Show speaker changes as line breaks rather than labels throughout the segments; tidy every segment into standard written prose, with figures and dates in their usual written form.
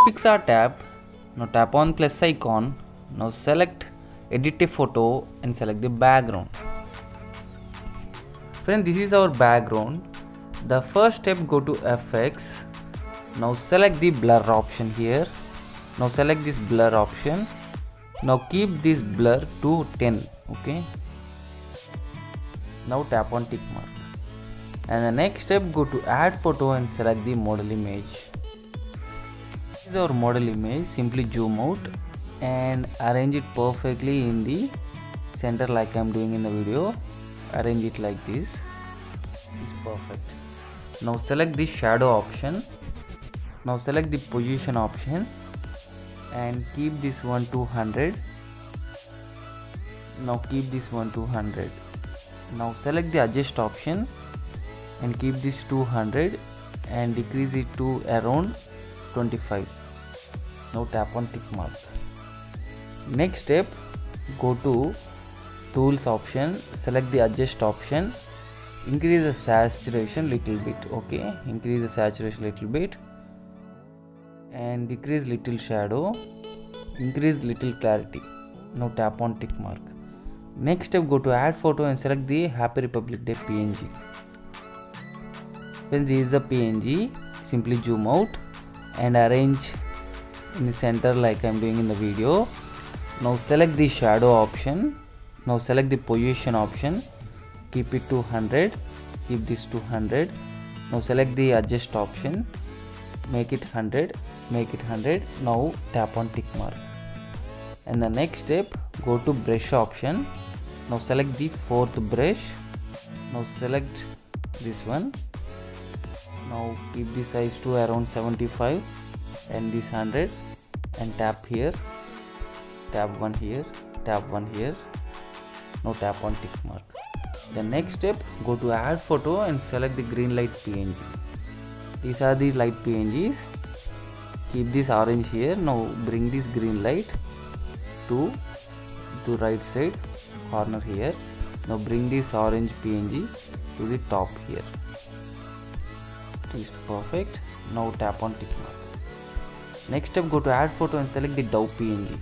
PicsArt tab. Now tap on plus icon. Now select edit a photo and select the background. Friends, this is our background. The first step, go to FX. Now select the blur option here. Now select this blur option. Now keep this blur to 10. Okay. Now tap on tick mark. And the next step, go to add photo and select the model image. This is our model image. Simply zoom out and arrange it perfectly in the center like I am doing in the video. Arrange it like this. It's perfect. Now select the shadow option. Now select the position option and keep this one to 100. Now keep this one to 100. Now select the adjust option and keep this to 100 and decrease it to around 25. Now tap on tick mark. Next step, go to tools option, select the adjust option, increase the saturation little bit. Okay, increase the saturation little bit and decrease little shadow, increase little clarity. Now tap on tick mark. Next step, go to add photo and select the Happy Republic Day PNG. When this is the PNG, simply zoom out and arrange in the center like I am doing in the video. Now select the shadow option. Now select the position option. Keep it to 100. Keep this to 100. Now select the adjust option. Make it 100. Make it 100. Now tap on tick mark. And the next step, go to brush option. Now select the fourth brush. Now select this one. Now keep the size to around 75 and this 100 and tap here. Tap one here. Tap one here. Now tap on tick mark. The next step, go to add photo and select the green light PNG. These are the light PNGs. Keep this orange here. Now bring this green light to right side corner here. Now bring this orange PNG to the top here. It is perfect. Now tap on tick mark. Next step, go to add photo and select the dove PNG.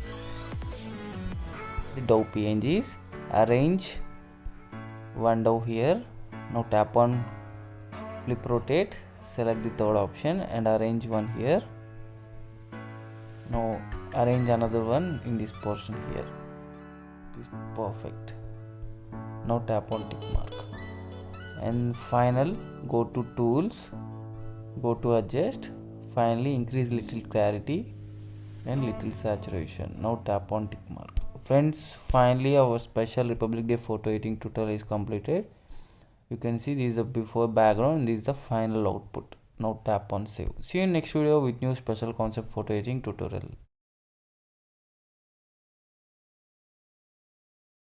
The dove PNGs, arrange one dove here. Now tap on flip rotate, select the third option and arrange one here. Now arrange another one in this portion here. It is perfect. Now tap on tick mark. And final, go to tools, go to adjust, finally increase little clarity and little saturation. Now tap on tick mark. Friends, finally our special Republic Day photo editing tutorial is completed. You can see this is the before background and this is the final output. Now tap on save. See you in next video with new special concept photo editing tutorial.